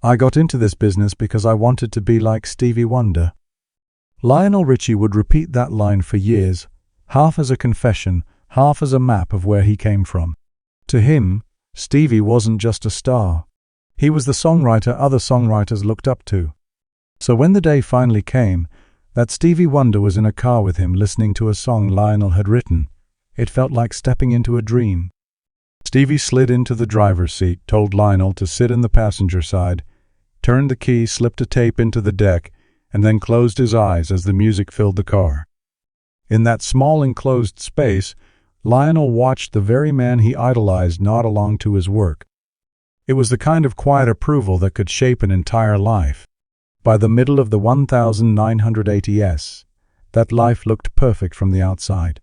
I got into this business because I wanted to be like Stevie Wonder." Lionel Richie would repeat that line for years, half as a confession, half as a map of where he came from. To him, Stevie wasn't just a star. He was the songwriter other songwriters looked up to. So when the day finally came that Stevie Wonder was in a car with him listening to a song Lionel had written, it felt like stepping into a dream. Stevie slid into the driver's seat, told Lionel to sit in the passenger side, turned the key, slipped a tape into the deck, and then closed his eyes as the music filled the car. In that small enclosed space, Lionel watched the very man he idolized nod along to his work. It was the kind of quiet approval that could shape an entire life. By the middle of the 1980s, that life looked perfect from the outside.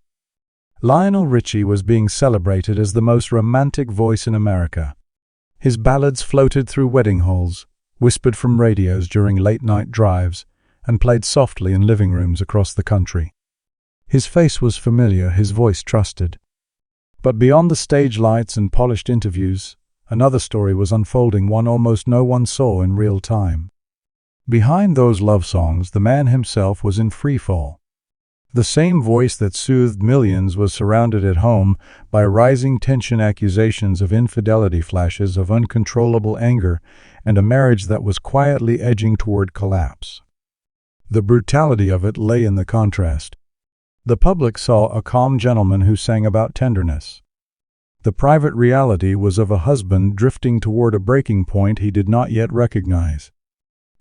Lionel Richie was being celebrated as the most romantic voice in America. His ballads floated through wedding halls, whispered from radios during late-night drives, and played softly in living rooms across the country. His face was familiar, his voice trusted. But beyond the stage lights and polished interviews, another story was unfolding, one almost no one saw in real time. Behind those love songs, the man himself was in freefall. The same voice that soothed millions was surrounded at home by rising tension, accusations of infidelity, flashes of uncontrollable anger, and a marriage that was quietly edging toward collapse. The brutality of it lay in the contrast. The public saw a calm gentleman who sang about tenderness. The private reality was of a husband drifting toward a breaking point he did not yet recognize.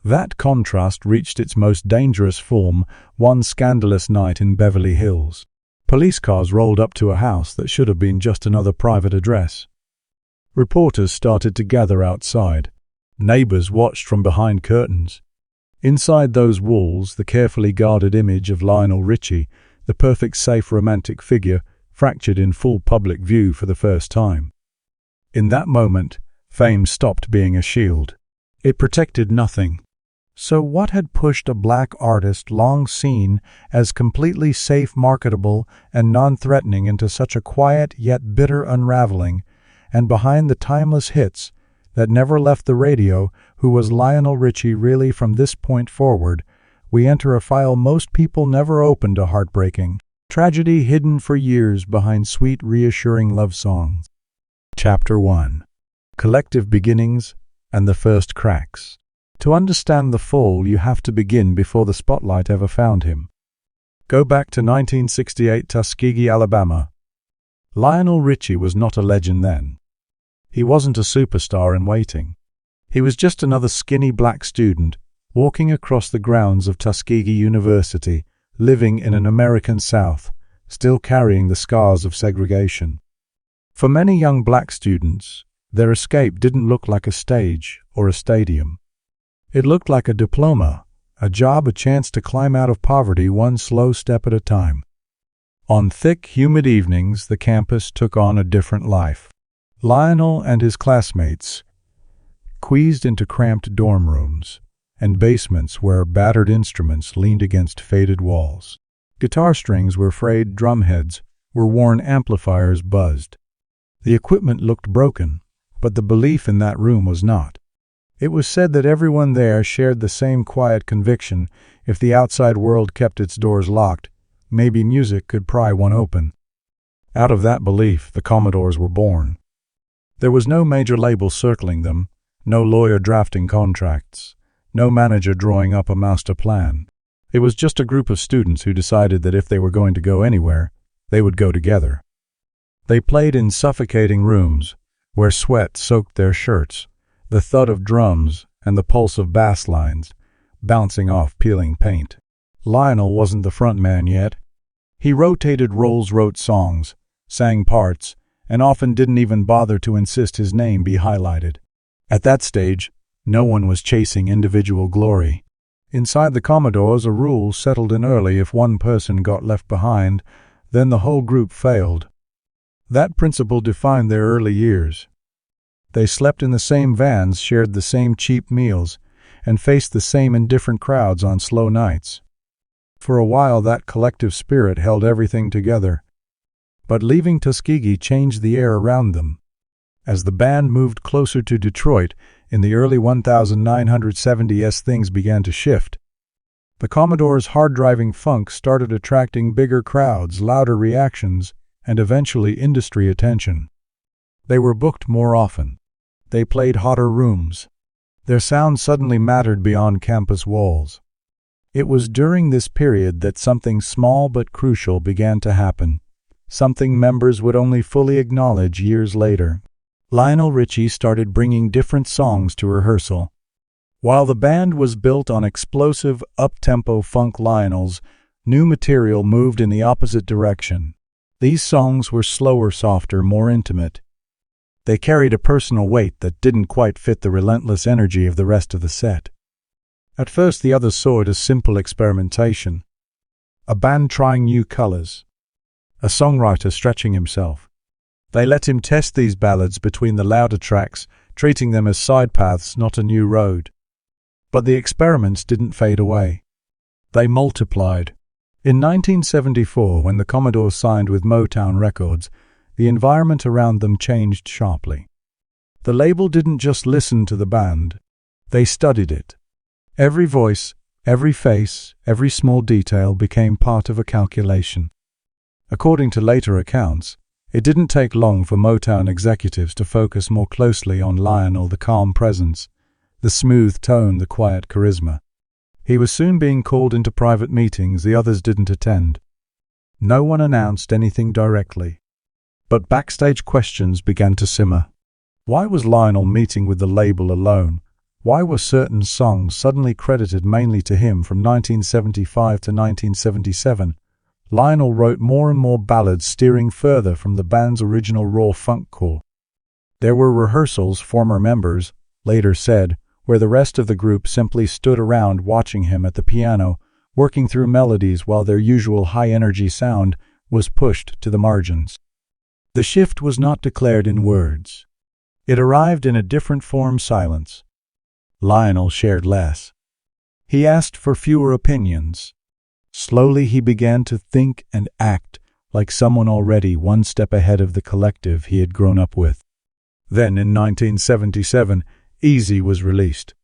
That contrast reached its most dangerous form one scandalous night in Beverly Hills. Police cars rolled up to a house that should have been just another private address. Reporters started to gather outside. Neighbors watched from behind curtains. Inside those walls, the carefully guarded image of Lionel Richie, the perfect, safe, romantic figure, fractured in full public view for the first time. In that moment, fame stopped being a shield. It protected nothing. So what had pushed a black artist long seen as completely safe, marketable, and non-threatening into such a quiet yet bitter unraveling, and behind the timeless hits that never left the radio, who was Lionel Richie really? From this point forward, we enter a file most people never opened, a heartbreaking tragedy hidden for years behind sweet, reassuring love songs. Chapter 1. Collective Beginnings and the First Cracks. To understand the fall, you have to begin before the spotlight ever found him. Go back to 1968 Tuskegee, Alabama. Lionel Richie was not a legend then. He wasn't a superstar in waiting. He was just another skinny black student walking across the grounds of Tuskegee University, living in an American South, still carrying the scars of segregation. For many young black students, their escape didn't look like a stage or a stadium. It looked like a diploma, a job, a chance to climb out of poverty one slow step at a time. On thick, humid evenings, the campus took on a different life. Lionel and his classmates squeezed into cramped dorm rooms and basements where battered instruments leaned against faded walls. Guitar strings were frayed, drumheads were worn, amplifiers buzzed. The equipment looked broken, but the belief in that room was not. It was said that everyone there shared the same quiet conviction: if the outside world kept its doors locked, maybe music could pry one open. Out of that belief, the Commodores were born. There was no major label circling them, no lawyer drafting contracts, no manager drawing up a master plan. It was just a group of students who decided that if they were going to go anywhere, they would go together. They played in suffocating rooms, where sweat soaked their shirts, the thud of drums and the pulse of bass lines bouncing off peeling paint. Lionel wasn't the front man yet. He rotated roles, wrote songs, sang parts, and often didn't even bother to insist his name be highlighted. At that stage, no one was chasing individual glory. Inside the Commodores, a rule settled in early: if one person got left behind, then the whole group failed. That principle defined their early years. They slept in the same vans, shared the same cheap meals, and faced the same indifferent crowds on slow nights. For a while, that collective spirit held everything together. But leaving Tuskegee changed the air around them. As the band moved closer to Detroit in the early 1970s, things began to shift. The Commodore's hard-driving funk started attracting bigger crowds, louder reactions, and eventually industry attention. They were booked more often. They played hotter rooms. Their sound suddenly mattered beyond campus walls. It was during this period that something small but crucial began to happen, something members would only fully acknowledge years later. Lionel Richie started bringing different songs to rehearsal. While the band was built on explosive, up-tempo funk, Lionel's new material moved in the opposite direction. These songs were slower, softer, more intimate. They carried a personal weight that didn't quite fit the relentless energy of the rest of the set. At first, the others saw it as simple experimentation, a band trying new colors, a songwriter stretching himself. They let him test these ballads between the louder tracks, treating them as side paths, not a new road. But the experiments didn't fade away. They multiplied. In 1974, when the Commodores signed with Motown Records, the environment around them changed sharply. The label didn't just listen to the band, they studied it. Every voice, every face, every small detail became part of a calculation. According to later accounts, it didn't take long for Motown executives to focus more closely on Lionel, the calm presence, the smooth tone, the quiet charisma. He was soon being called into private meetings the others didn't attend. No one announced anything directly, but backstage questions began to simmer. Why was Lionel meeting with the label alone? Why were certain songs suddenly credited mainly to him? From 1975 to 1977, Lionel wrote more and more ballads, steering further from the band's original raw funk core. There were rehearsals, former members later said, where the rest of the group simply stood around watching him at the piano, working through melodies while their usual high-energy sound was pushed to the margins. The shift was not declared in words. It arrived in a different form: silence. Lionel shared less. He asked for fewer opinions. Slowly he began to think and act like someone already one step ahead of the collective he had grown up with. Then, in 1977, Easy was released.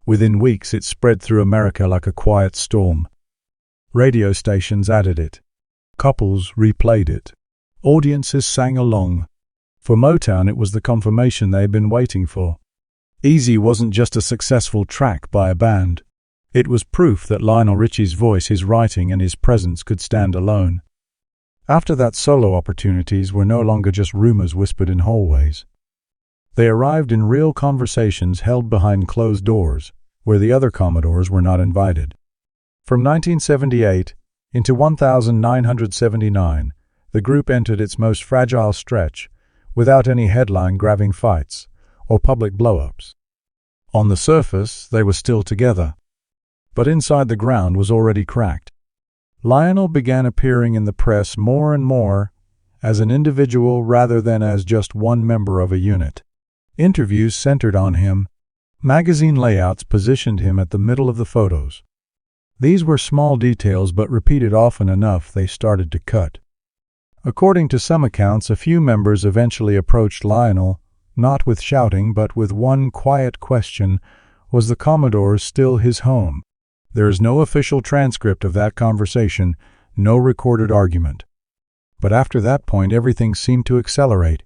Within weeks it spread through America like a quiet storm. Radio stations added it. Couples replayed it. Audiences sang along. For Motown, it was the confirmation they had been waiting for. Easy wasn't just a successful track by a band. It was proof that Lionel Richie's voice, his writing, and his presence could stand alone. After that, solo opportunities were no longer just rumors whispered in hallways. They arrived in real conversations held behind closed doors, where the other Commodores were not invited. From 1978 into 1979, the group entered its most fragile stretch, without any headline-grabbing fights or public blow-ups. On the surface, they were still together, but inside the ground was already cracked. Lionel began appearing in the press more and more as an individual rather than as just one member of a unit. Interviews centered on him. Magazine layouts positioned him at the middle of the photos. These were small details, but repeated often enough they started to cut. According to some accounts, a few members eventually approached Lionel, not with shouting but with one quiet question: was the Commodores still his home? There is no official transcript of that conversation, no recorded argument. But after that point, everything seemed to accelerate.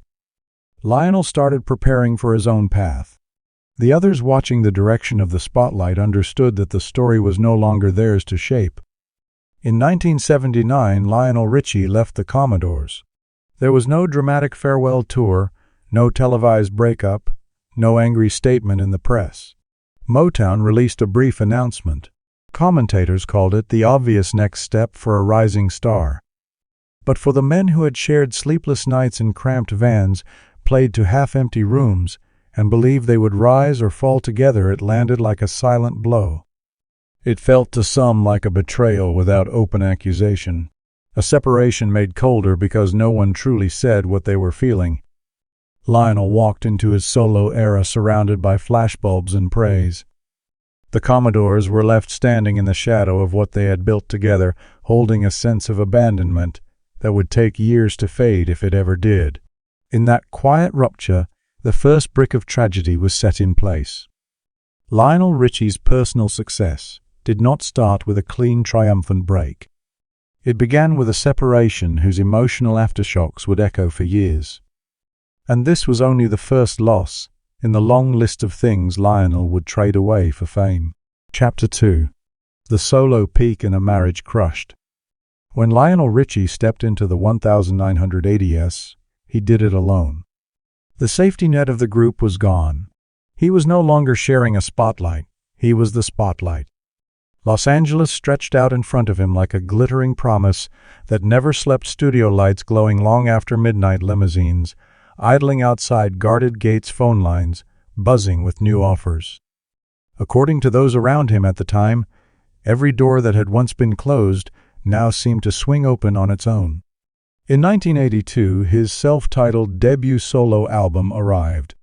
Lionel started preparing for his own path. The others, watching the direction of the spotlight, understood that the story was no longer theirs to shape. In 1979, Lionel Richie left the Commodores. There was no dramatic farewell tour, no televised breakup, no angry statement in the press. Motown released a brief announcement. Commentators called it the obvious next step for a rising star. But for the men who had shared sleepless nights in cramped vans, played to half-empty rooms, and believed they would rise or fall together, it landed like a silent blow. It felt to some like a betrayal without open accusation, a separation made colder because no one truly said what they were feeling. Lionel walked into his solo era surrounded by flashbulbs and praise. The Commodores were left standing in the shadow of what they had built together, holding a sense of abandonment that would take years to fade if it ever did. In that quiet rupture, the first brick of tragedy was set in place. Lionel Richie's personal success did not start with a clean, triumphant break. It began with a separation whose emotional aftershocks would echo for years. And this was only the first loss in the long list of things Lionel would trade away for fame. Chapter 2. The solo peak in a marriage crushed. When Lionel Richie stepped into the 1980s, he did it alone. The safety net of the group was gone. He was no longer sharing a spotlight. He was the spotlight. Los Angeles stretched out in front of him like a glittering promise that never slept, studio lights glowing long after midnight, limousines idling outside guarded gates, phone lines buzzing with new offers. According to those around him at the time, every door that had once been closed now seemed to swing open on its own. In 1982, his self-titled debut solo album arrived.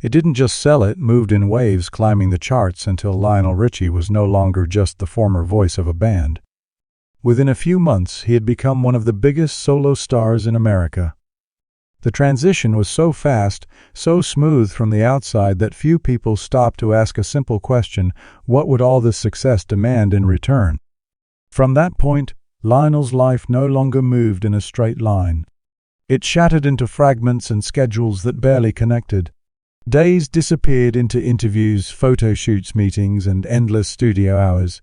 It didn't just sell, it moved in waves, climbing the charts until Lionel Richie was no longer just the former voice of a band. Within a few months, he had become one of the biggest solo stars in America. The transition was so fast, so smooth from the outside that few people stopped to ask a simple question: what would all this success demand in return? From that point, Lionel's life no longer moved in a straight line. It shattered into fragments and schedules that barely connected. Days disappeared into interviews, photo shoots, meetings, and endless studio hours.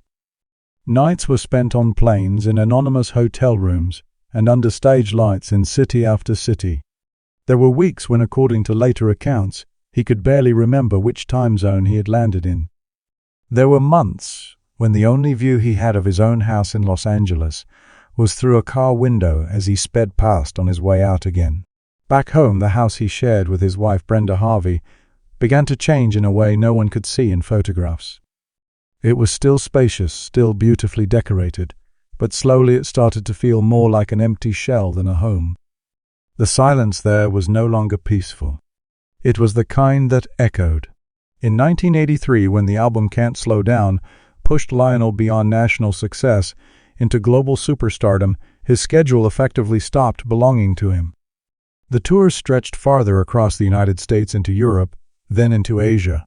Nights were spent on planes, in anonymous hotel rooms, and under stage lights in city after city. There were weeks when, according to later accounts, he could barely remember which time zone he had landed in. There were months when the only view he had of his own house in Los Angeles was through a car window as he sped past on his way out again. Back home, the house he shared with his wife Brenda Harvey began to change in a way no one could see in photographs. It was still spacious, still beautifully decorated, but slowly it started to feel more like an empty shell than a home. The silence there was no longer peaceful. It was the kind that echoed. In 1983, when the album Can't Slow Down pushed Lionel beyond national success into global superstardom, his schedule effectively stopped belonging to him. The tours stretched farther across the United States into Europe, then into Asia.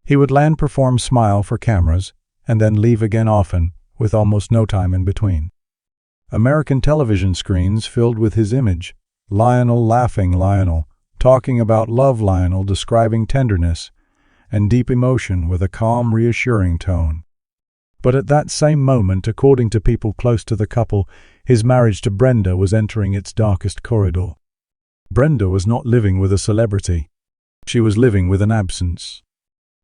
He would land, perform, smile for cameras, and then leave again, often with almost no time in between. American television screens filled with his image: Lionel laughing, Lionel talking about love, Lionel describing tenderness and deep emotion with a calm, reassuring tone. But at that same moment, according to people close to the couple, his marriage to Brenda was entering its darkest corridor. Brenda was not living with a celebrity. She was living with an absence.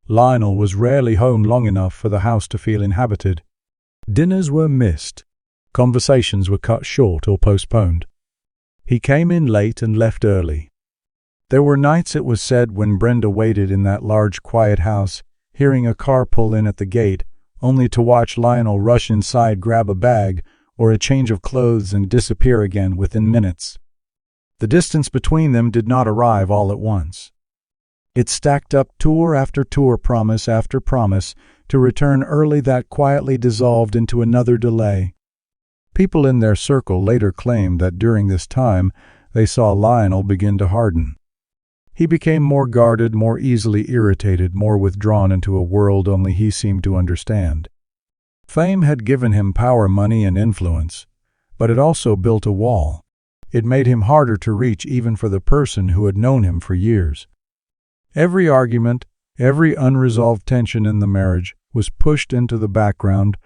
Lionel was rarely home long enough for the house to feel inhabited. Dinners were missed. Conversations were cut short or postponed. He came in late and left early. There were nights, it was said, when Brenda waited in that large, quiet house, hearing a car pull in at the gate, only to watch Lionel rush inside, grab a bag or a change of clothes, and disappear again within minutes. The distance between them did not arrive all at once. It stacked up, tour after tour, promise after promise, to return early that quietly dissolved into another delay. People in their circle later claimed that during this time they saw Lionel begin to harden. He became more guarded, more easily irritated, more withdrawn into a world only he seemed to understand. Fame had given him power, money, and influence, but it also built a wall. It made him harder to reach even for the person who had known him for years. Every argument, every unresolved tension in the marriage was pushed into the background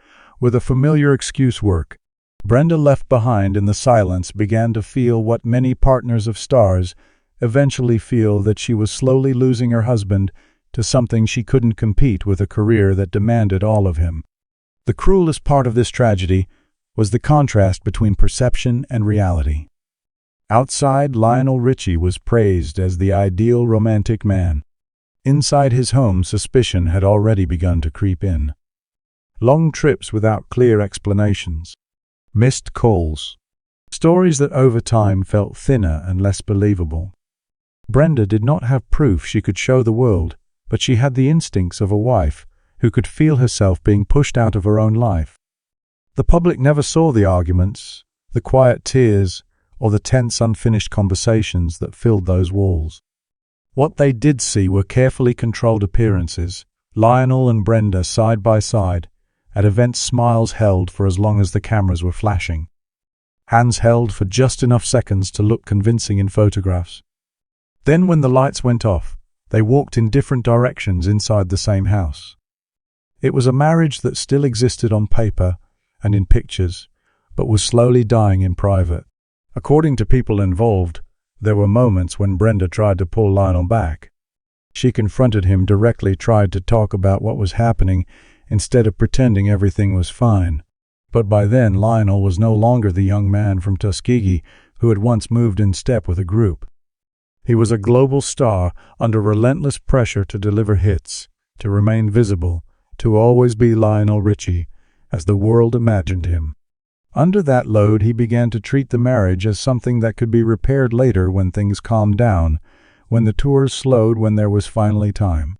with a familiar excuse: work. Brenda, left behind in the silence, began to feel what many partners of stars eventually feel, that she was slowly losing her husband to something she couldn't compete with, a career that demanded all of him. The cruelest part of this tragedy was the contrast between perception and reality. Outside, Lionel Richie was praised as the ideal romantic man. Inside his home, suspicion had already begun to creep in. Long trips without clear explanations. Missed calls. Stories that over time felt thinner and less believable. Brenda did not have proof she could show the world, but she had the instincts of a wife who could feel herself being pushed out of her own life. The public never saw the arguments, the quiet tears, or the tense, unfinished conversations that filled those walls. What they did see were carefully controlled appearances, Lionel and Brenda side by side, at events, smiles held for as long as the cameras were flashing, hands held for just enough seconds to look convincing in photographs. Then when the lights went off, they walked in different directions inside the same house. It was a marriage that still existed on paper and in pictures, but was slowly dying in private. According to people involved, there were moments when Brenda tried to pull Lionel back. She confronted him directly, tried to talk about what was happening instead of pretending everything was fine. But by then, Lionel was no longer the young man from Tuskegee who had once moved in step with a group. He was a global star under relentless pressure to deliver hits, to remain visible, to always be Lionel Richie, as the world imagined him. Under that load, he began to treat the marriage as something that could be repaired later when things calmed down, when the tours slowed, when there was finally time.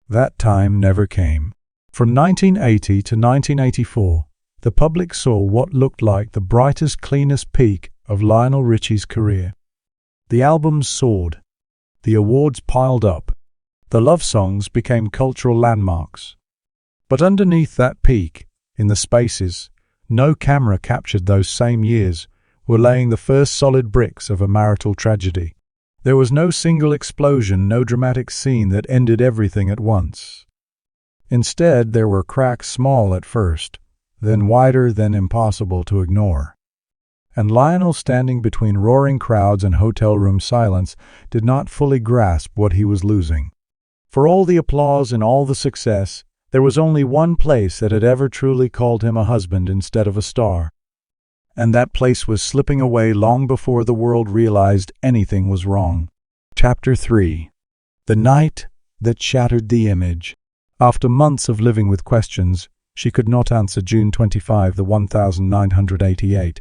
That time never came. From 1980 to 1984, the public saw what looked like the brightest, cleanest peak of Lionel Richie's career. The albums soared. The awards piled up. The love songs became cultural landmarks. But underneath that peak, in the spaces no camera captured those same years, were laying the first solid bricks of a marital tragedy. There was no single explosion, no dramatic scene that ended everything at once. Instead, there were cracks, small at first, then wider, then impossible to ignore. And Lionel, standing between roaring crowds and hotel room silence, did not fully grasp what he was losing. For all the applause and all the success, there was only one place that had ever truly called him a husband instead of a star. And that place was slipping away long before the world realized anything was wrong. Chapter 3. The Night That Shattered the Image. After months of living with questions, she could not answer. June 25, 1988,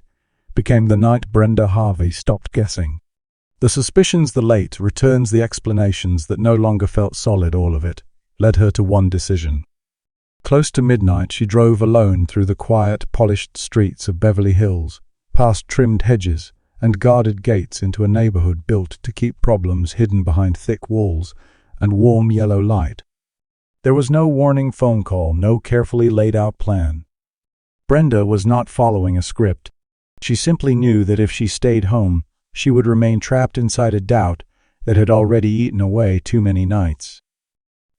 became the night Brenda Harvey stopped guessing. The suspicions, the late returns, the explanations that no longer felt solid, all of it led her to one decision. Close to midnight, she drove alone through the quiet, polished streets of Beverly Hills, past trimmed hedges and guarded gates into a neighborhood built to keep problems hidden behind thick walls and warm yellow light. There was no warning phone call, no carefully laid-out plan. Brenda was not following a script. She simply knew that if she stayed home, she would remain trapped inside a doubt that had already eaten away too many nights.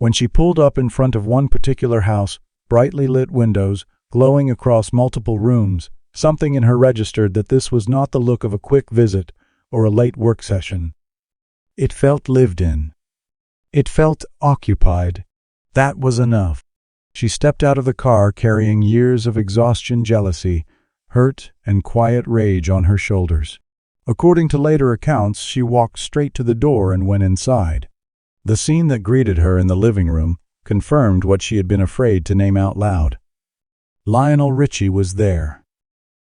When she pulled up in front of one particular house, brightly lit windows, glowing across multiple rooms, something in her registered that this was not the look of a quick visit or a late work session. It felt lived in. It felt occupied. That was enough. She stepped out of the car carrying years of exhaustion, jealousy, hurt, and quiet rage on her shoulders. According to later accounts, she walked straight to the door and went inside. The scene that greeted her in the living room confirmed what she had been afraid to name out loud. Lionel Richie was there,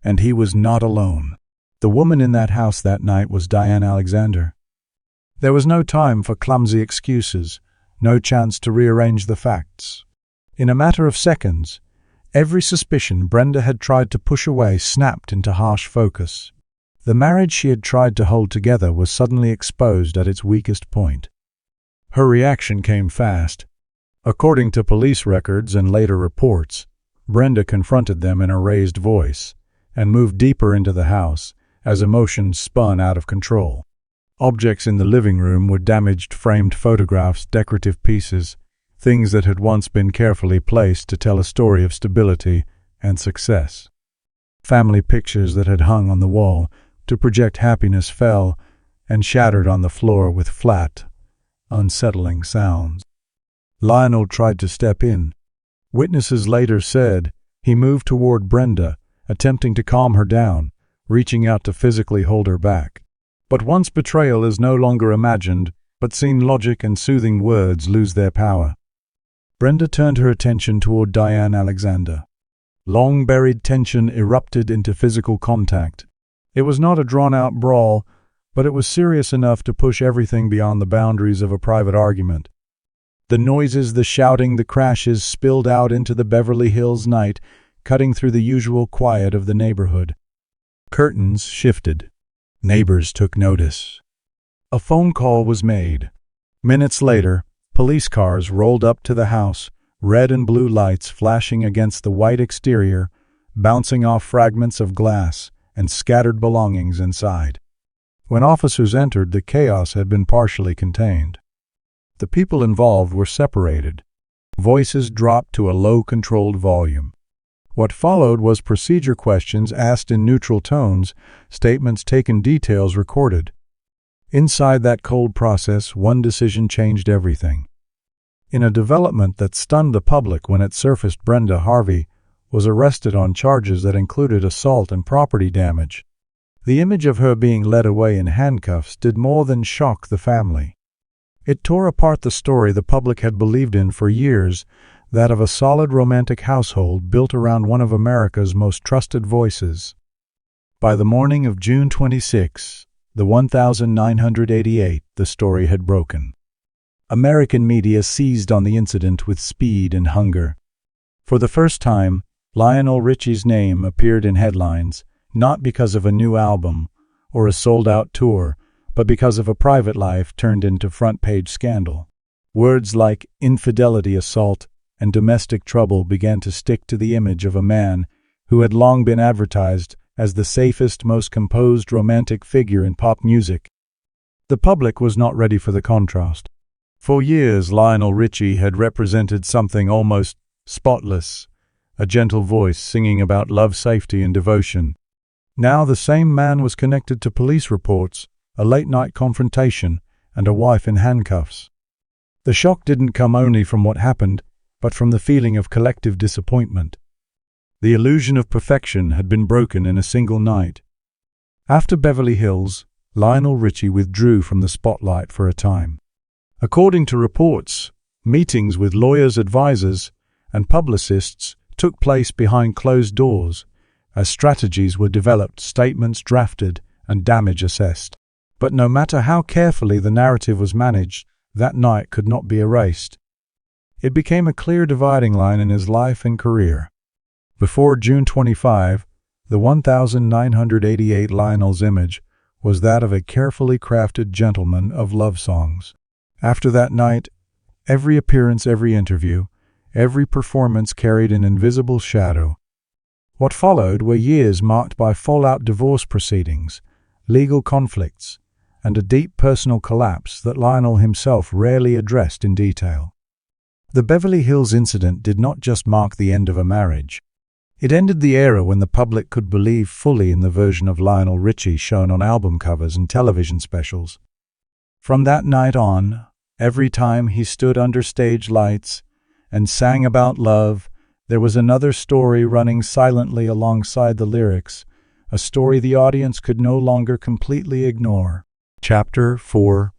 and he was not alone. The woman in that house that night was Diane Alexander. There was no time for clumsy excuses, no chance to rearrange the facts. In a matter of seconds, every suspicion Brenda had tried to push away snapped into harsh focus. The marriage she had tried to hold together was suddenly exposed at its weakest point. Her reaction came fast. According to police records and later reports, Brenda confronted them in a raised voice and moved deeper into the house as emotions spun out of control. Objects in the living room were damaged framed photographs, decorative pieces, things that had once been carefully placed to tell a story of stability and success. Family pictures that had hung on the wall to project happiness fell and shattered on the floor with flat, unsettling sounds. Lionel tried to step in. Witnesses later said he moved toward Brenda, attempting to calm her down, reaching out to physically hold her back. But once betrayal is no longer imagined, but seen, logic and soothing words lose their power. Brenda turned her attention toward Diane Alexander. Long-buried tension erupted into physical contact. It was not a drawn-out brawl, but it was serious enough to push everything beyond the boundaries of a private argument. The noises, the shouting, the crashes spilled out into the Beverly Hills night, cutting through the usual quiet of the neighborhood. Curtains shifted. Neighbors took notice. A phone call was made. Minutes later, police cars rolled up to the house, red and blue lights flashing against the white exterior, bouncing off fragments of glass and scattered belongings inside. When officers entered, the chaos had been partially contained. The people involved were separated. Voices dropped to a low, controlled volume. What followed was procedure questions asked in neutral tones, statements taken, details recorded. Inside that cold process, one decision changed everything. In a development that stunned the public when it surfaced, Brenda Harvey was arrested on charges that included assault and property damage. The image of her being led away in handcuffs did more than shock the family. It tore apart the story the public had believed in for years, that of a solid romantic household built around one of America's most trusted voices. By the morning of June 26, the 1988, the story had broken. American media seized on the incident with speed and hunger. For the first time, Lionel Richie's name appeared in headlines, not because of a new album or a sold-out tour, but because of a private life turned into front-page scandal. Words like infidelity, assault, and domestic trouble began to stick to the image of a man who had long been advertised as the safest, most composed romantic figure in pop music. The public was not ready for the contrast. For years, Lionel Richie had represented something almost spotless, a gentle voice singing about love, safety, and devotion. Now the same man was connected to police reports, a late-night confrontation, and a wife in handcuffs. The shock didn't come only from what happened, but from the feeling of collective disappointment. The illusion of perfection had been broken in a single night. After Beverly Hills, Lionel Richie withdrew from the spotlight for a time. According to reports, meetings with lawyers, advisors, and publicists took place behind closed doors as strategies were developed, statements drafted, and damage assessed. But no matter how carefully the narrative was managed, that night could not be erased. It became a clear dividing line in his life and career. Before June 25, the 1988 Lionel's image was that of a carefully crafted gentleman of love songs. After that night, every appearance, every interview, every performance carried an invisible shadow. What followed were years marked by fallout, divorce proceedings, legal conflicts, and a deep personal collapse that Lionel himself rarely addressed in detail. The Beverly Hills incident did not just mark the end of a marriage. It ended the era when the public could believe fully in the version of Lionel Richie shown on album covers and television specials. From that night on, every time he stood under stage lights and sang about love, there was another story running silently alongside the lyrics, a story the audience could no longer completely ignore. Chapter 4: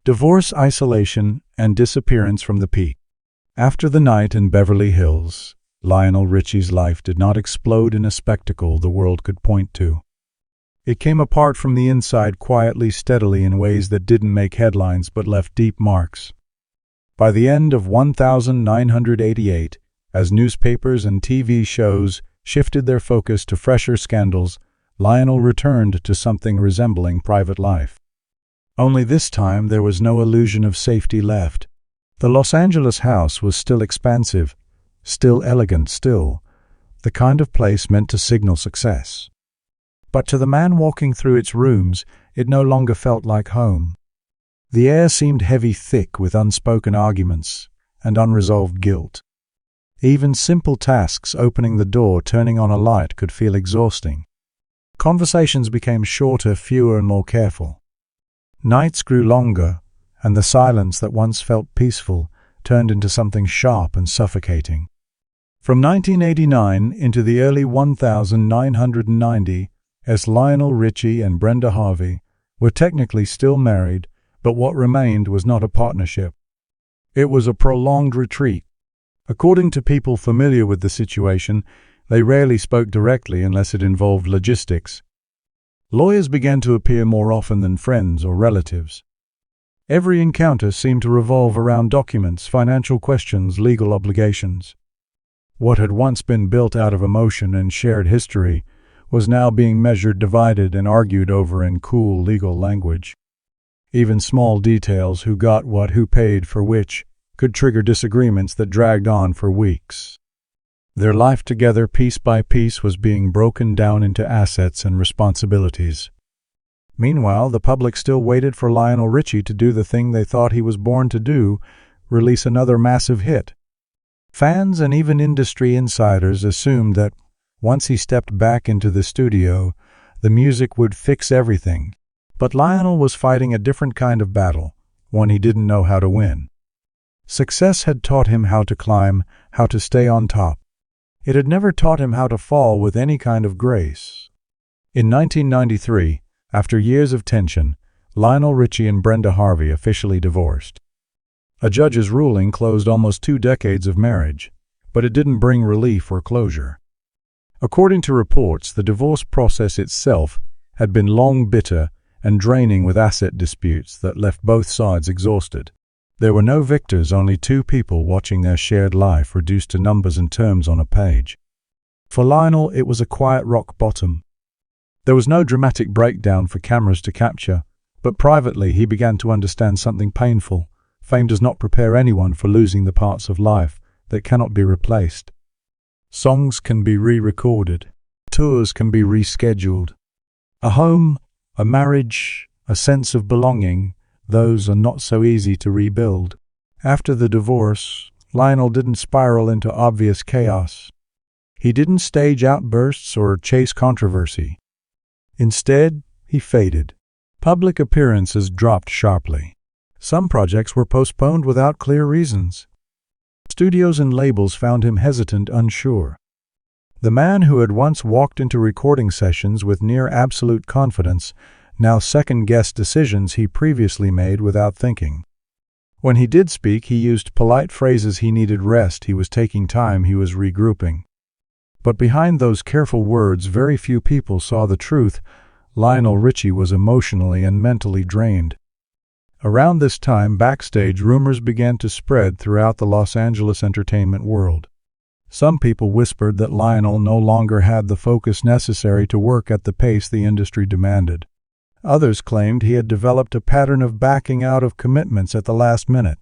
Divorce, Isolation, and Disappearance from the Peak. After the night in Beverly Hills, Lionel Richie's life did not explode in a spectacle the world could point to. It came apart from the inside quietly, steadily, in ways that didn't make headlines but left deep marks. By the end of 1988, as newspapers and TV shows shifted their focus to fresher scandals, Lionel returned to something resembling private life. Only this time there was no illusion of safety left. The Los Angeles house was still expansive, still elegant, still the kind of place meant to signal success. But to the man walking through its rooms, it no longer felt like home. The air seemed heavy, thick with unspoken arguments and unresolved guilt. Even simple tasks, opening the door, turning on a light, could feel exhausting. Conversations became shorter, fewer, and more careful. Nights grew longer, and the silence that once felt peaceful turned into something sharp and suffocating. From 1989 into the early 1990, as Lionel Richie and Brenda Harvey were technically still married, but what remained was not a partnership. It was a prolonged retreat. According to people familiar with the situation, they rarely spoke directly unless it involved logistics. Lawyers began to appear more often than friends or relatives. Every encounter seemed to revolve around documents, financial questions, legal obligations. What had once been built out of emotion and shared history was now being measured, divided, and argued over in cool legal language. Even small details, who got what, who paid for which, could trigger disagreements that dragged on for weeks. Their life together, piece by piece, was being broken down into assets and responsibilities. Meanwhile, the public still waited for Lionel Richie to do the thing they thought he was born to do: release another massive hit. Fans and even industry insiders assumed that once he stepped back into the studio, the music would fix everything. But Lionel was fighting a different kind of battle, one he didn't know how to win. Success had taught him how to climb, how to stay on top. It had never taught him how to fall with any kind of grace. In 1993, after years of tension, Lionel Richie and Brenda Harvey officially divorced. A judge's ruling closed almost 2 decades of marriage, but it didn't bring relief or closure. According to reports, the divorce process itself had been long, bitter, and draining, with asset disputes that left both sides exhausted. There were no victors, only 2 people watching their shared life reduced to numbers and terms on a page. For Lionel, it was a quiet rock bottom. There was no dramatic breakdown for cameras to capture, but privately he began to understand something painful. Fame does not prepare anyone for losing the parts of life that cannot be replaced. Songs can be re-recorded. Tours can be rescheduled. A home, a marriage, a sense of belonging, those are not so easy to rebuild. After the divorce, Lionel didn't spiral into obvious chaos. He didn't stage outbursts or chase controversy. Instead, he faded. Public appearances dropped sharply. Some projects were postponed without clear reasons. Studios and labels found him hesitant, unsure. The man who had once walked into recording sessions with near absolute confidence now second-guessed decisions he previously made without thinking. When he did speak, he used polite phrases: he needed rest, he was taking time, he was regrouping. But behind those careful words, very few people saw the truth. Lionel Richie was emotionally and mentally drained. Around this time, backstage rumors began to spread throughout the Los Angeles entertainment world. Some people whispered that Lionel no longer had the focus necessary to work at the pace the industry demanded. Others claimed he had developed a pattern of backing out of commitments at the last minute.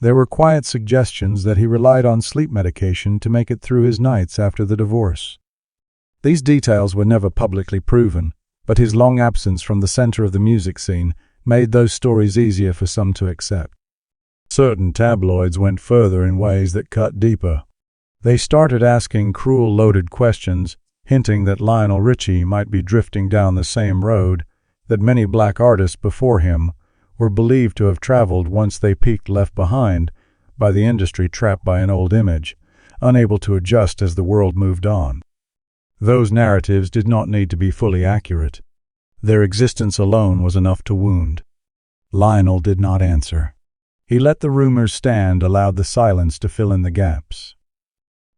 There were quiet suggestions that he relied on sleep medication to make it through his nights after the divorce. These details were never publicly proven, but his long absence from the center of the music scene made those stories easier for some to accept. Certain tabloids went further in ways that cut deeper. They started asking cruel, loaded questions, hinting that Lionel Richie might be drifting down the same road that many black artists before him were believed to have traveled once they peaked, left behind by the industry, trapped by an old image, unable to adjust as the world moved on. Those narratives did not need to be fully accurate. Their existence alone was enough to wound. Lionel did not answer. He let the rumors stand, allowed the silence to fill in the gaps.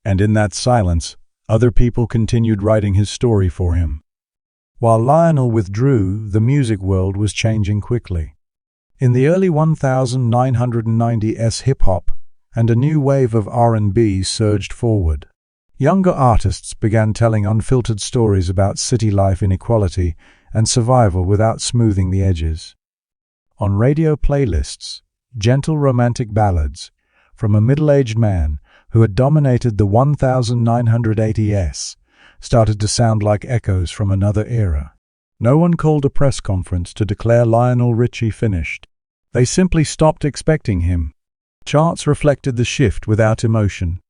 And in that silence, other people continued writing his story for him. While Lionel withdrew, the music world was changing quickly. In the early 1990s, hip-hop and a new wave of R&B surged forward. Younger artists began telling unfiltered stories about city life, inequality, and survival without smoothing the edges. On radio playlists, gentle romantic ballads from a middle-aged man who had dominated the 1980s started to sound like echoes from another era. No one called a press conference to declare Lionel Richie finished. They simply stopped expecting him. Charts reflected the shift without emotion.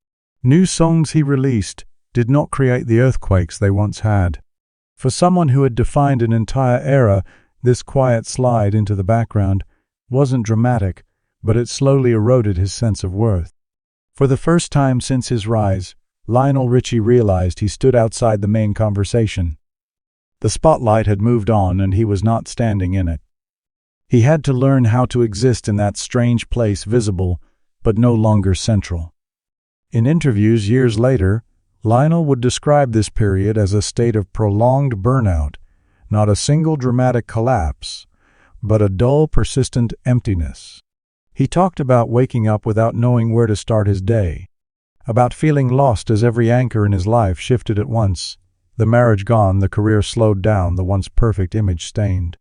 New songs he released did not create the earthquakes they once had. For someone who had defined an entire era, this quiet slide into the background wasn't dramatic, but it slowly eroded his sense of worth. For the first time since his rise, Lionel Richie realized he stood outside the main conversation. The spotlight had moved on, and he was not standing in it. He had to learn how to exist in that strange place, visible, but no longer central. In interviews years later, Lionel would describe this period as a state of prolonged burnout, not a single dramatic collapse, but a dull, persistent emptiness. He talked about waking up without knowing where to start his day, about feeling lost as every anchor in his life shifted at once, the marriage gone, the career slowed down, the once perfect image stained.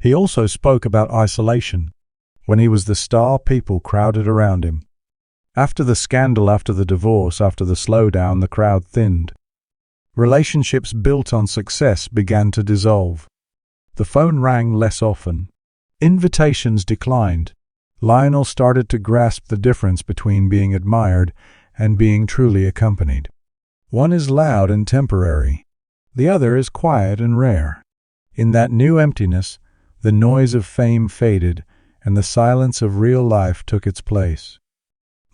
He also spoke about isolation. When he was the star, people crowded around him. After the scandal, after the divorce, after the slowdown, the crowd thinned. Relationships built on success began to dissolve. The phone rang less often. Invitations declined. Lionel started to grasp the difference between being admired and being truly accompanied. One is loud and temporary. The other is quiet and rare. In that new emptiness, the noise of fame faded, and the silence of real life took its place.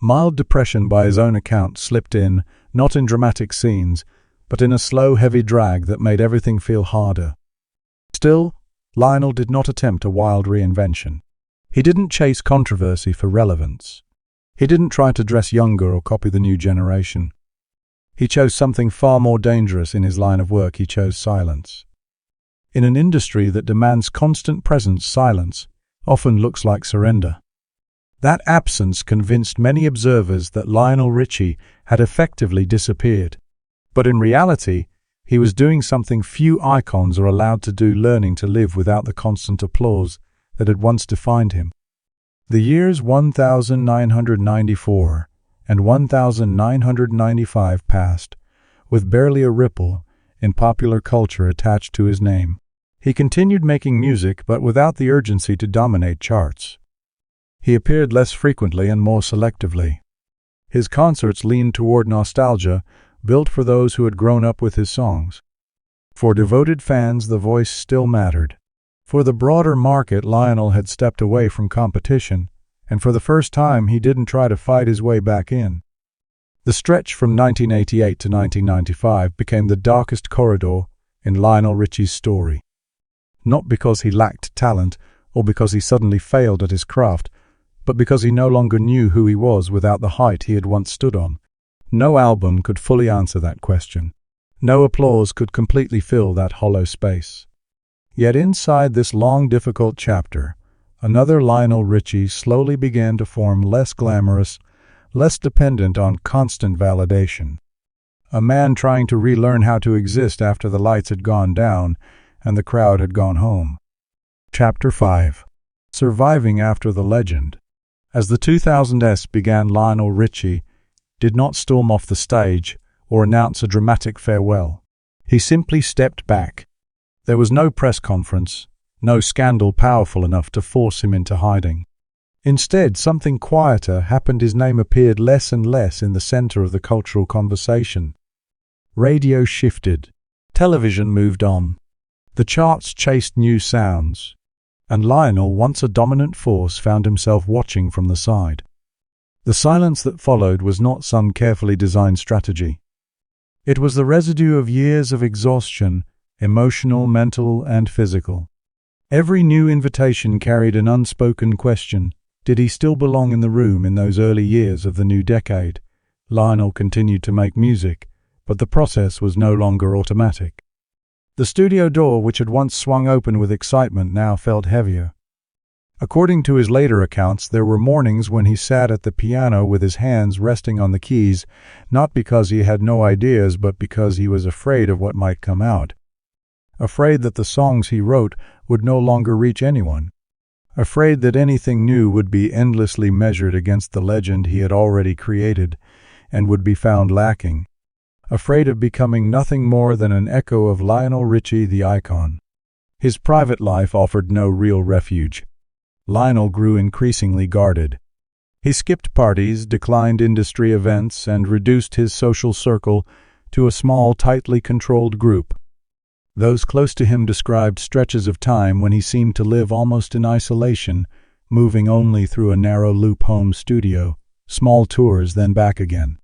Mild depression, by his own account, slipped in, not in dramatic scenes, but in a slow, heavy drag that made everything feel harder. Still, Lionel did not attempt a wild reinvention. He didn't chase controversy for relevance. He didn't try to dress younger or copy the new generation. He chose something far more dangerous in his line of work. He chose silence. In an industry that demands constant presence, silence often looks like surrender. That absence convinced many observers that Lionel Richie had effectively disappeared. But in reality, he was doing something few icons are allowed to do, learning to live without the constant applause that had once defined him. The years 1994 and 1995 passed, with barely a ripple in popular culture attached to his name. He continued making music, but without the urgency to dominate charts. He appeared less frequently and more selectively. His concerts leaned toward nostalgia, built for those who had grown up with his songs. For devoted fans, the voice still mattered. For the broader market, Lionel had stepped away from competition, and for the first time he didn't try to fight his way back in. The stretch from 1988 to 1995 became the darkest corridor in Lionel Richie's story. Not because he lacked talent or because he suddenly failed at his craft, but because he no longer knew who he was without the height he had once stood on. No album could fully answer that question. No applause could completely fill that hollow space. Yet inside this long, difficult chapter, another Lionel Richie slowly began to form, less glamorous, less dependent on constant validation. A man trying to relearn how to exist after the lights had gone down and the crowd had gone home. Chapter 5. Surviving after the legend. As the 2000s began, Lionel Richie did not storm off the stage or announce a dramatic farewell. He simply stepped back. There was no press conference, no scandal powerful enough to force him into hiding. Instead, something quieter happened. His name appeared less and less in the center of the cultural conversation. Radio shifted. Television moved on. The charts chased new sounds. And Lionel, once a dominant force, found himself watching from the side. The silence that followed was not some carefully designed strategy. It was the residue of years of exhaustion, emotional, mental, and physical. Every new invitation carried an unspoken question. Did he still belong in the room in those early years of the new decade? Lionel continued to make music, but the process was no longer automatic. The studio door, which had once swung open with excitement, now felt heavier. According to his later accounts, there were mornings when he sat at the piano with his hands resting on the keys, not because he had no ideas, but because he was afraid of what might come out. Afraid that the songs he wrote would no longer reach anyone. Afraid that anything new would be endlessly measured against the legend he had already created and would be found lacking. Afraid of becoming nothing more than an echo of Lionel Richie, the icon. His private life offered no real refuge. Lionel grew increasingly guarded. He skipped parties, declined industry events, and reduced his social circle to a small, tightly controlled group. Those close to him described stretches of time when he seemed to live almost in isolation, moving only through a narrow loop home studio, small tours, then back again.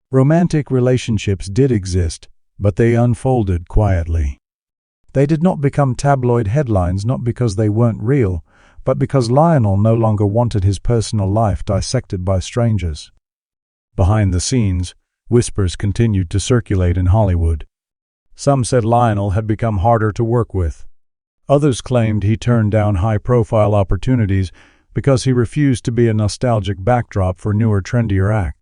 Romantic relationships did exist, but they unfolded quietly. They did not become tabloid headlines, not because they weren't real, but because Lionel no longer wanted his personal life dissected by strangers. Behind the scenes, whispers continued to circulate in Hollywood. Some said Lionel had become harder to work with. Others claimed he turned down high-profile opportunities because he refused to be a nostalgic backdrop for newer, trendier acts.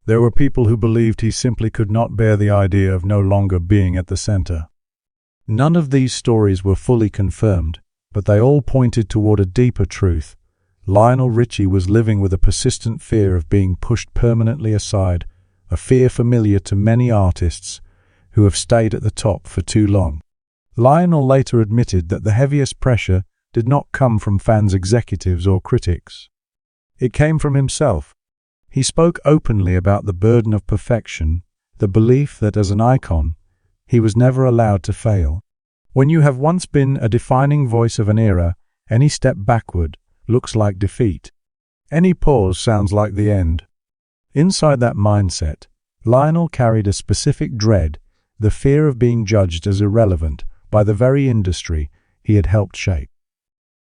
There were people who believed he simply could not bear the idea of no longer being at the center. None of these stories were fully confirmed, but they all pointed toward a deeper truth. Lionel Richie was living with a persistent fear of being pushed permanently aside, a fear familiar to many artists who have stayed at the top for too long. Lionel later admitted that the heaviest pressure did not come from fans, executives, or critics. It came from himself. He spoke openly about the burden of perfection, the belief that as an icon, he was never allowed to fail. When you have once been a defining voice of an era, any step backward looks like defeat. Any pause sounds like the end. Inside that mindset, Lionel carried a specific dread, the fear of being judged as irrelevant by the very industry he had helped shape.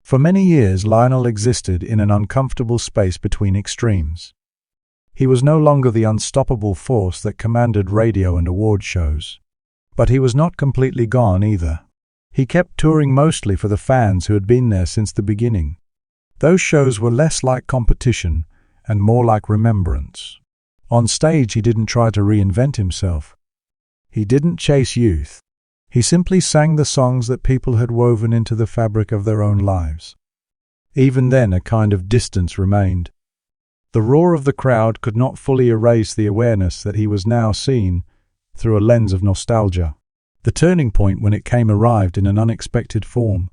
For many years, Lionel existed in an uncomfortable space between extremes. He was no longer the unstoppable force that commanded radio and award shows. But he was not completely gone either. He kept touring mostly for the fans who had been there since the beginning. Those shows were less like competition and more like remembrance. On stage, he didn't try to reinvent himself. He didn't chase youth. He simply sang the songs that people had woven into the fabric of their own lives. Even then, a kind of distance remained. The roar of the crowd could not fully erase the awareness that he was now seen through a lens of nostalgia. The turning point when it came arrived in an unexpected form.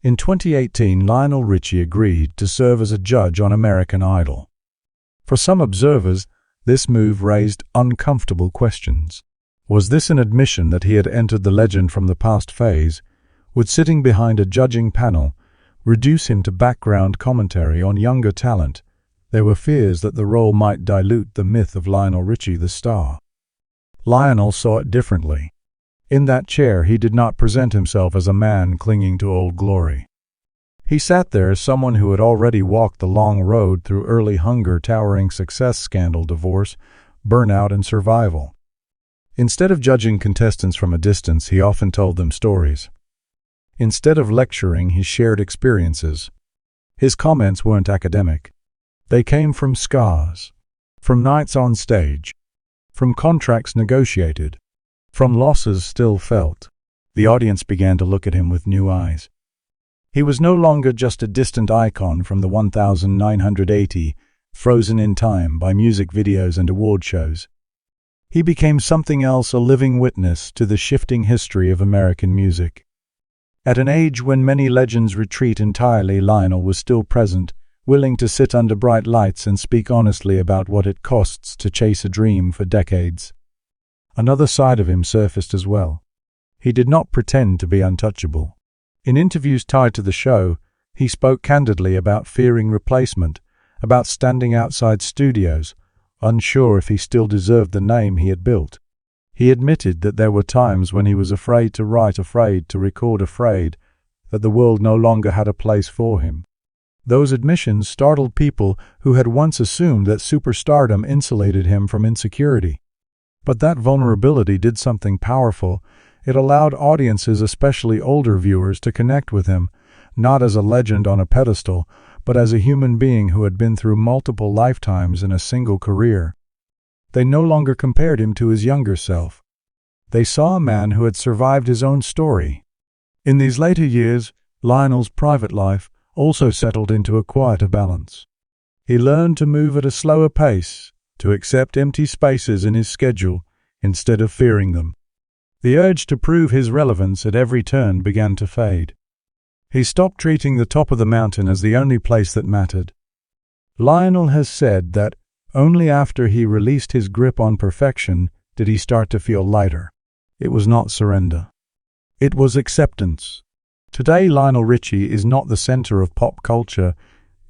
In 2018, Lionel Richie agreed to serve as a judge on American Idol. For some observers, this move raised uncomfortable questions. Was this an admission that he had entered the legend from the past phase? Would sitting behind a judging panel reduce him to background commentary on younger talent? There were fears that the role might dilute the myth of Lionel Richie the star. Lionel saw it differently. In that chair, he did not present himself as a man clinging to old glory. He sat there as someone who had already walked the long road through early hunger, towering success, scandal, divorce, burnout, and survival. Instead of judging contestants from a distance, he often told them stories. Instead of lecturing, he shared experiences. His comments weren't academic. They came from scars, from nights on stage, from contracts negotiated, from losses still felt. The audience began to look at him with new eyes. He was no longer just a distant icon from the 1980, frozen in time by music videos and award shows. He became something else, a living witness to the shifting history of American music. At an age when many legends retreat entirely, Lionel was still present, willing to sit under bright lights and speak honestly about what it costs to chase a dream for decades. Another side of him surfaced as well. He did not pretend to be untouchable. In interviews tied to the show, he spoke candidly about fearing replacement, about standing outside studios, unsure if he still deserved the name he had built. He admitted that there were times when he was afraid to write, afraid to record, afraid that the world no longer had a place for him. Those admissions startled people who had once assumed that superstardom insulated him from insecurity. But that vulnerability did something powerful. It allowed audiences, especially older viewers, to connect with him, not as a legend on a pedestal, but as a human being who had been through multiple lifetimes in a single career. They no longer compared him to his younger self. They saw a man who had survived his own story. In these later years, Lionel's private life also settled into a quieter balance. He learned to move at a slower pace, to accept empty spaces in his schedule instead of fearing them. The urge to prove his relevance at every turn began to fade. He stopped treating the top of the mountain as the only place that mattered. Lionel has said that only after he released his grip on perfection did he start to feel lighter. It was not surrender. It was acceptance. Today, Lionel Richie is not the center of pop culture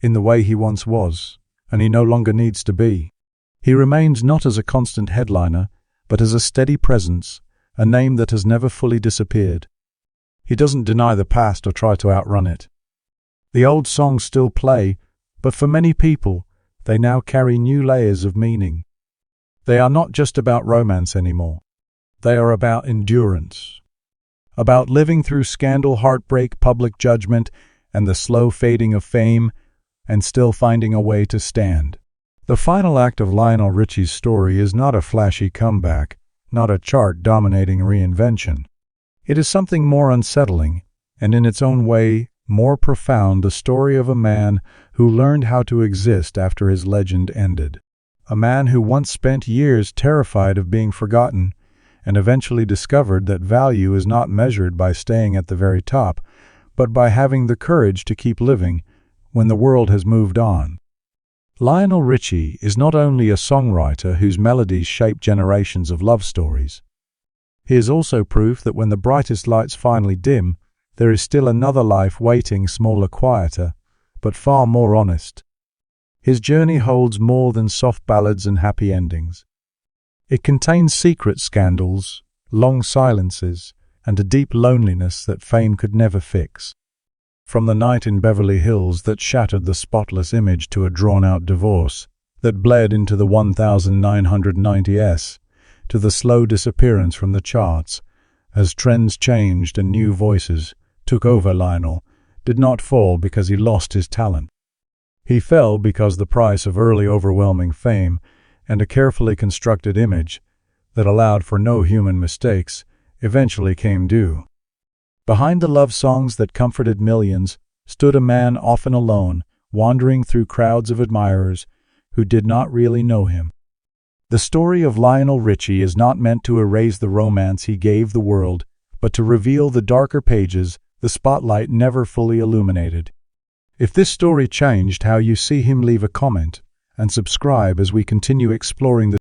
in the way he once was, and he no longer needs to be. He remains not as a constant headliner, but as a steady presence, a name that has never fully disappeared. He doesn't deny the past or try to outrun it. The old songs still play, but for many people, they now carry new layers of meaning. They are not just about romance anymore. They are about endurance. About living through scandal, heartbreak, public judgment, and the slow fading of fame, and still finding a way to stand. The final act of Lionel Richie's story is not a flashy comeback, not a chart-dominating reinvention. It is something more unsettling, and in its own way, more profound, the story of a man who learned how to exist after his legend ended. A man who once spent years terrified of being forgotten and eventually discovered that value is not measured by staying at the very top, but by having the courage to keep living when the world has moved on. Lionel Richie is not only a songwriter whose melodies shape generations of love stories. He is also proof that when the brightest lights finally dim, there is still another life waiting, smaller, quieter, but far more honest. His journey holds more than soft ballads and happy endings. It contains secret scandals, long silences, and a deep loneliness that fame could never fix. From the night in Beverly Hills that shattered the spotless image to a drawn-out divorce that bled into the 1990s, to the slow disappearance from the charts as trends changed and new voices took over, Lionel did not fall because he lost his talent. He fell because the price of early overwhelming fame and a carefully constructed image that allowed for no human mistakes eventually came due. Behind the love songs that comforted millions stood a man often alone, wandering through crowds of admirers who did not really know him. The story of Lionel Richie is not meant to erase the romance he gave the world, but to reveal the darker pages the spotlight never fully illuminated. If this story changed how you see him, leave a comment and subscribe as we continue exploring the